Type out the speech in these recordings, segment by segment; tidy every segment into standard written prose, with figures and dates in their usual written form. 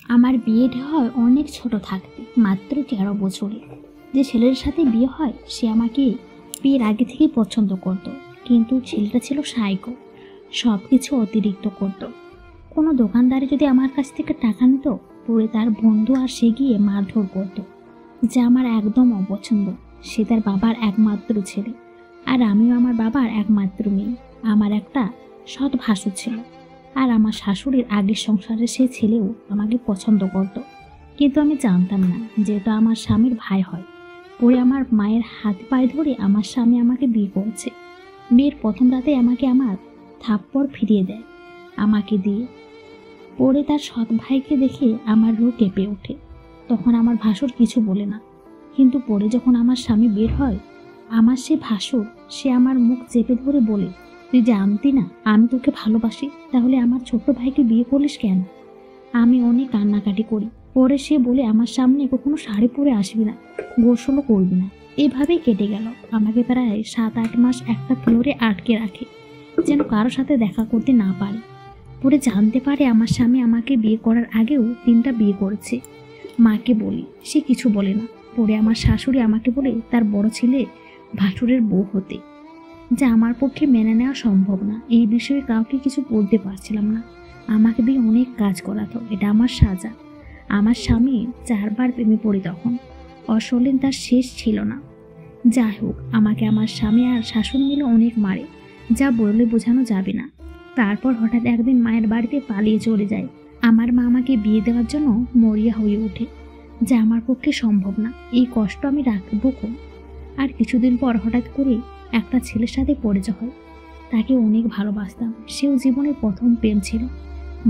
আমার বিয়েটা হয় অনেক ছোট থাকতে, মাত্র 13 বছরে। যে ছেলের সাথে বিয়ে হয় সে আমাকে বিয়ের আগে থেকেই পছন্দ করত, কিন্তু ছেলেটা ছিল সাইকো, সব কিছু অতিরিক্ত করত। কোনো দোকানদারে যদি আমার কাছ থেকে টাকা নিত, পরে তার বন্ধু আর সে গিয়ে মারধর করত, যা আমার একদম অপছন্দ। সে তার বাবার একমাত্র ছেলে, আর আমিও আমার বাবার একমাত্র মেয়ে। আমার একটা সৎ ভাসুর ছিল, আর আমার শাশুড়ির আগের সংসারে সে ছেলেও আমাকে পছন্দ করত, কিন্তু আমি জানতাম না যে এটা আমার স্বামীর ভাই হয়। পরে আমার মায়ের হাত পায়ে ধরে আমার স্বামী আমাকে বিয়ে করেছে। বিয়ের প্রথম রাতে আমাকে আমার থাপ্পড় ফিরিয়ে দেয় আমাকে দিয়ে। পরে তার সৎ ভাইকে দেখে আমার রূপ কেঁপে ওঠে। তখন আমার ভাসুর কিছু বলে না, কিন্তু পরে যখন আমার স্বামী বের হয়, আমার সে ভাসুর সে আমার মুখ চেপে ধরে বলে, তুই জানতি না আমি তোকে ভালোবাসি, তাহলে আমার ছোট্ট ভাইকে বিয়ে করলিস কেন? আমি অনেক কান্নাকাটি করি। পরে সে বলে, আমার সামনে কখনো শাড়ি পরে আসবি না, গোসলও করবি না। এভাবেই কেটে গেল। আমাকে প্রায় 7-8 মাস একটা ফ্লোরে আটকে রাখে, যেন কারোর সাথে দেখা করতে না পারে। পরে জানতে পারে আমার স্বামী আমাকে বিয়ে করার আগেও 3টা বিয়ে করেছে। মাকে বলি, সে কিছু বলে না। পরে আমার শাশুড়ি আমাকে বলে তার বড় ছেলে ভাসুরের বউ হতে, যা আমার পক্ষে মেনে নেওয়া সম্ভব না। এই বিষয়ে কাউকে কিছু বলতে পারছিলাম না। আমাকে দিয়ে অনেক কাজ করাতো, এটা আমার সাজা। আমার স্বামী 4 বার প্রেমে পড়ি, তখন অশলীল তার শেষ ছিল না। যাই হোক, আমাকে আমার স্বামী আর শাশুড়ি মিলে অনেক মারে, যা বললে বোঝানো যাবে না। তারপর হঠাৎ একদিন মায়ের বাড়িতে পালিয়ে চলে যায়। আমার মা আমাকে বিয়ে দেওয়ার জন্য মরিয়া হয়ে ওঠে, যা আমার পক্ষে সম্ভব না। এই কষ্ট আমি রাখবো কম। আর কিছুদিন পর হঠাৎ করে একটা ছেলের সাথে পরিচয় হয়। তাকে অনেক ভালোবাসতাম, সেও জীবনের প্রথম প্রেম ছিল।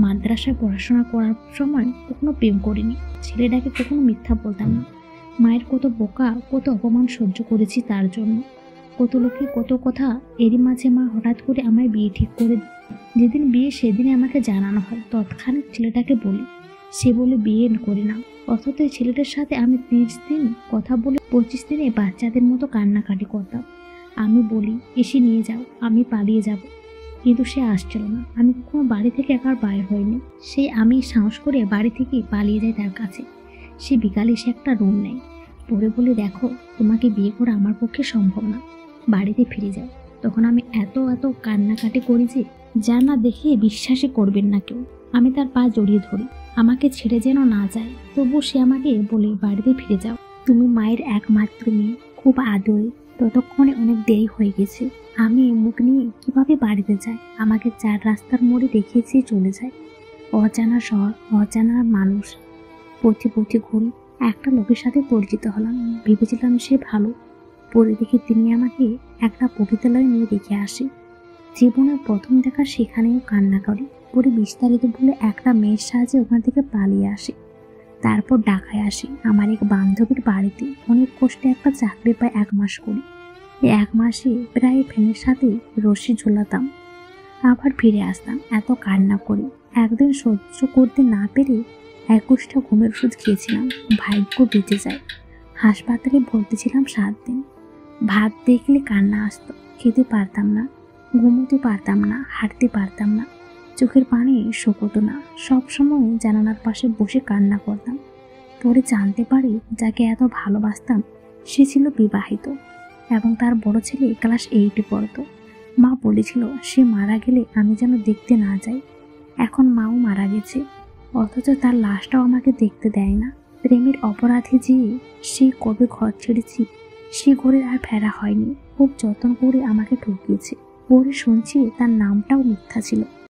মাদ্রাসায় পড়াশোনা করার সময় কখনো প্রেম করিনি। ছেলেটাকে কখনো মিথ্যা বলতাম না। মায়ের কত বোকা, কত অপমান সহ্য করেছি তার জন্য। কত লোকে কত কথা। এরই মাঝে মা হঠাৎ করে আমায় বিয়ে ঠিক করে দেয়। যেদিন বিয়ে সেদিনে আমাকে জানানো হয়। তৎক্ষণাৎ ছেলেটাকে বলি, সে বলে বিয়ে করি না। অথচ এই ছেলেটার সাথে আমি 30 দিন কথা বলে 25 দিনে বাচ্চাদের মতো কান্নাকাটি করতাম। আমি বলি, এসে নিয়ে যাও, আমি পালিয়ে যাব, কিন্তু সে আসছিল না। আমি কোনো বাড়ি থেকে একবার বাইর হয়নি। আমি সাহস করে বাড়ি থেকে পালিয়ে যাই তার কাছে। সে বিকালে এসে একটা রুম নেয়। পরে বলে, দেখো, তোমাকে বিয়ে করা আমার পক্ষে সম্ভব না, বাড়িতে ফিরে যাও। তখন আমি এত কান্নাকাটি করি যে যা না দেখে বিশ্বাসই করবেন না কেউ। আমি তার পা জড়িয়ে ধরি, আমাকে ছেড়ে যেন না যায়। তবু সে আমাকে বলে, বাড়িতে ফিরে যাও, তুমি মায়ের একমাত্র মেয়ে, খুব আদরে। ততক্ষণে অনেক দেরি হয়ে গেছে। আমি মুখ নিয়ে কিভাবে বাড়িতে যাই? আমাকে 4 রাস্তার মোড়ে দেখিয়েছে চলে যায়। অজানা শহর, অজানা মানুষ, পথে ঘুরি। একটা লোকের সাথে পরিচিত হলাম। ভেবেছিলাম সে ভালো। পরে দেখি তিনি আমাকে একটা পতিতালয়ে নিয়ে রেখে আসে। জীবনের প্রথম দেখা, সেখানেও কান্না করে। পরে বিস্তারিত বলে একটা মেয়ের সাহায্যে ওখান থেকে পালিয়ে আসে। তারপর ঢাকায় আসি আমার এক বান্ধবীর বাড়িতে। অনেক কষ্টে একটা চাকরি পাই 1 মাস করি। এই 1 মাসে প্রায় ফ্যানের সাথে রশি ঝোলাতাম, আবার ফিরে আসতাম। এত কান্না করি। একদিন সহ্য করতে না পেরে 21টা ঘুমের ওষুধ খেয়েছিলাম। ভাগ্য বেঁচে যায়। হাসপাতালে ভর্তি ছিলাম 7 দিন। ভাত দেখলে কান্না আসতো। খেতে পারতাম না, ঘুমোতে পারতাম না, হাঁটতে পারতাম না, চোখের পানি শুকোতো না। সবসময় জানালার পাশে বসে কান্না করতাম। পরে জানতে পারি, যাকে এত ভালোবাসতাম সে ছিল বিবাহিত, এবং তার বড় ছেলে ক্লাস 8-এ পড়তো। মা বলেছিল সে মারা গেলে আমি যেন দেখতে না যাই। এখন মাও মারা গেছে, অথচ তার লাশটাও আমাকে দেখতে দেয় না। প্রেমের অপরাধী যে সে কবে ঘর ছেড়েছি, সে ঘরে আর ফেরা হয়নি। খুব যত্ন করে আমাকে ঠকিয়েছে। পরে শুনছি তার নামটাও মিথ্যা ছিল।